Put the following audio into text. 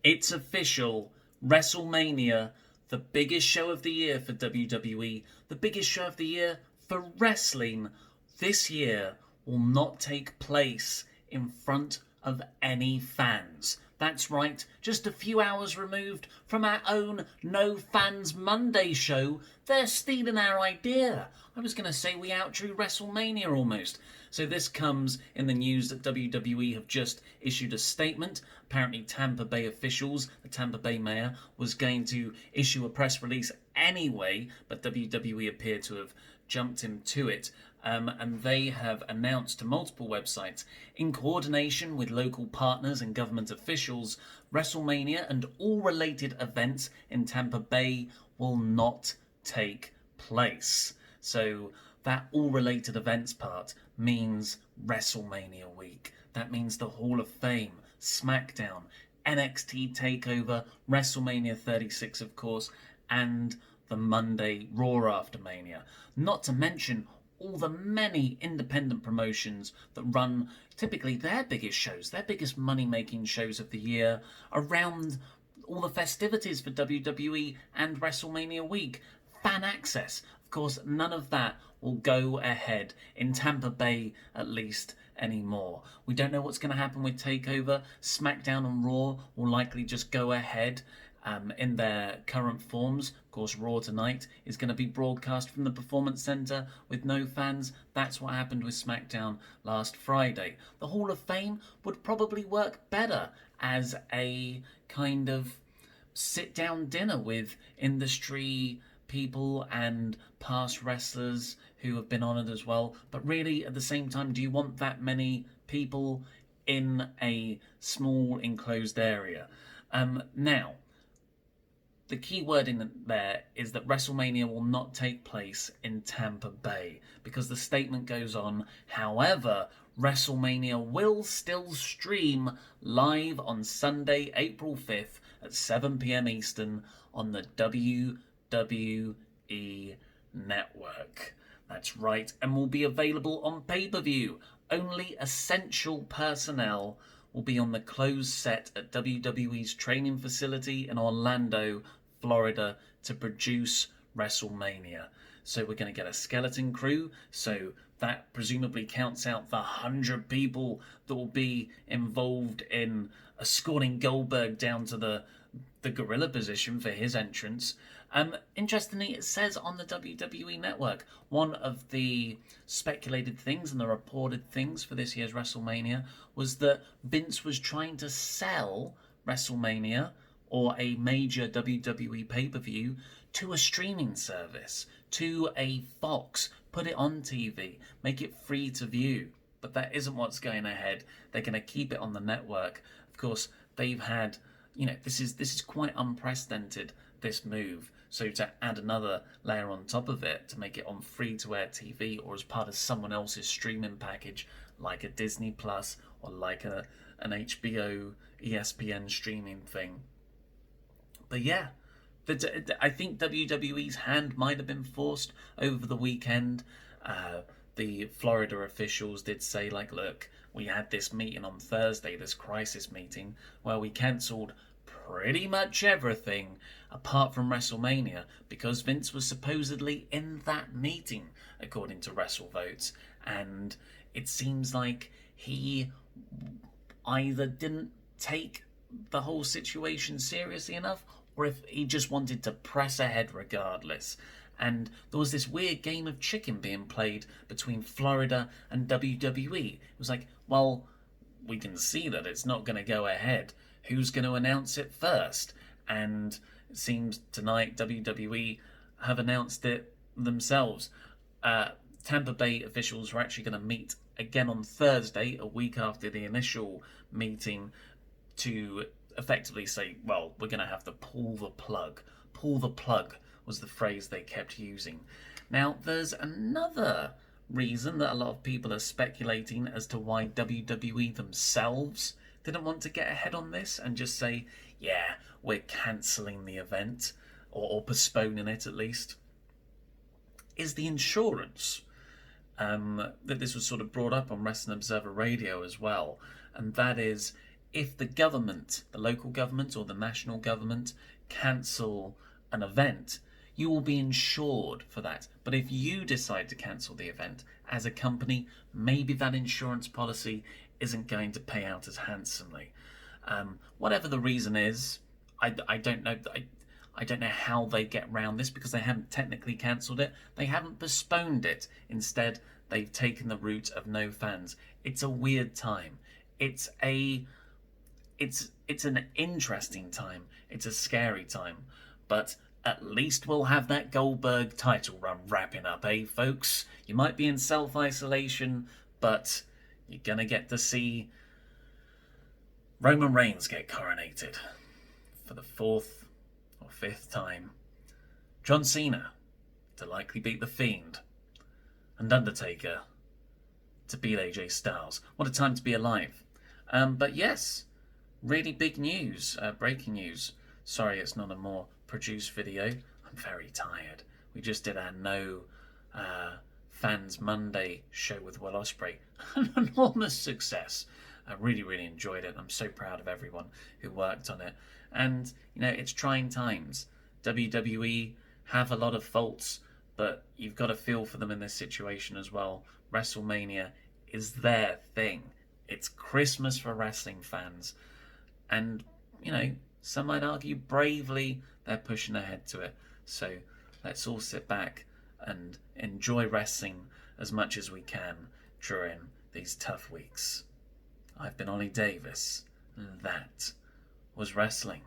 It's official. WrestleMania, the biggest show of the year for WWE, the biggest show of the year for wrestling this year, will not take place in front of any fans. That's right, just a few hours removed from our own No Fans Monday show, they're stealing our idea. I was going to say we outdrew WrestleMania almost. So this comes in the news that WWE have just issued a statement. Apparently Tampa Bay officials, the Tampa Bay mayor, was going to issue a press release anyway, but WWE appeared to have jumped him to it. And they have announced to multiple websites, in coordination with local partners and government officials, WrestleMania and all related events in Tampa Bay will not take place. So that all related events part means WrestleMania week. That means the Hall of Fame, SmackDown, NXT TakeOver, WrestleMania 36 of course, and the Monday Raw after Mania. Not to mention all the many independent promotions that run typically their biggest shows, their biggest money-making shows of the year around all the festivities for WWE and WrestleMania week. Fan access. Of course, none of that will go ahead in Tampa Bay, at least, anymore. We don't know what's going to happen with TakeOver. SmackDown and Raw will likely just go ahead in their current forms. Of course, Raw tonight is going to be broadcast from the Performance Center with no fans. That's what happened with SmackDown last Friday. The Hall of Fame would probably work better as a kind of sit-down dinner with industry people and past wrestlers who have been honoured as well. But really, at the same time, do you want that many people in a small enclosed area? Now, the key word in there is that WrestleMania will not take place in Tampa Bay because the statement goes on, however, WrestleMania will still stream live on Sunday, April 5th at 7 p.m. Eastern on the WWE Network. That's right, and will be available on pay-per-view. Only essential personnel will be on the closed set at WWE's training facility in Orlando, Florida, to produce WrestleMania. So we're going to get a skeleton crew, so that presumably counts out the 100 people that will be involved in escorting Goldberg down to the gorilla position for his entrance. Interestingly, it says on the WWE Network, one of the speculated things and the reported things for this year's WrestleMania was that Vince was trying to sell WrestleMania or a major WWE pay-per-view to a streaming service, to a Fox, put it on TV, make it free to view. But that isn't what's going ahead. They're going to keep it on the network. Of course, they've had, this is quite unprecedented, this move. So to add another layer on top of it, to make it on free-to-air TV or as part of someone else's streaming package, like a Disney Plus or like an HBO, ESPN streaming thing. But yeah, I think WWE's hand might have been forced over the weekend. The Florida officials did say, look, we had this meeting on Thursday, this crisis meeting, where we cancelled pretty much everything apart from WrestleMania because Vince was supposedly in that meeting, according to WrestleVotes, and it seems like he either didn't take the whole situation seriously enough or if he just wanted to press ahead regardless. And there was this weird game of chicken being played between Florida and WWE. It was like, well, we can see that it's not going to go ahead. Who's going to announce it first? And it seems tonight WWE have announced it themselves. Tampa Bay officials are actually going to meet again on Thursday, a week after the initial meeting, to effectively say, well, we're going to have to pull the plug. Pull the plug was the phrase they kept using. Now, there's another reason that a lot of people are speculating as to why WWE themselves didn't want to get ahead on this and just say, yeah, we're cancelling the event, or postponing it at least, is the insurance. That this was sort of brought up on Wrestling Observer Radio as well, and that is, if the government, the local government or the national government, cancel an event, you will be insured for that. But if you decide to cancel the event as a company, maybe that insurance policy isn't going to pay out as handsomely. Whatever the reason is, I don't know. I don't know how they get round this, because they haven't technically cancelled it. They haven't postponed it. Instead, they've taken the route of no fans. It's a weird time. It's an interesting time. It's a scary time. But at least we'll have that Goldberg title run wrapping up, eh, folks? You might be in self-isolation, but you're going to get to see Roman Reigns get coronated for the 4th or 5th time. John Cena to likely beat The Fiend. And Undertaker to beat AJ Styles. What a time to be alive. But yes, really big news, breaking news. Sorry it's not a more produced video. I'm very tired. We just did our No Fans Monday show with Will Ospreay. An enormous success. I really, really enjoyed it. I'm so proud of everyone who worked on it. And, you know, it's trying times. WWE have a lot of faults, but you've got to feel for them in this situation as well. WrestleMania is their thing. It's Christmas for wrestling fans. And, you know, some might argue bravely they're pushing ahead to it. So let's all sit back and enjoy wrestling as much as we can during these tough weeks. I've been Ollie Davis, and that was wrestling.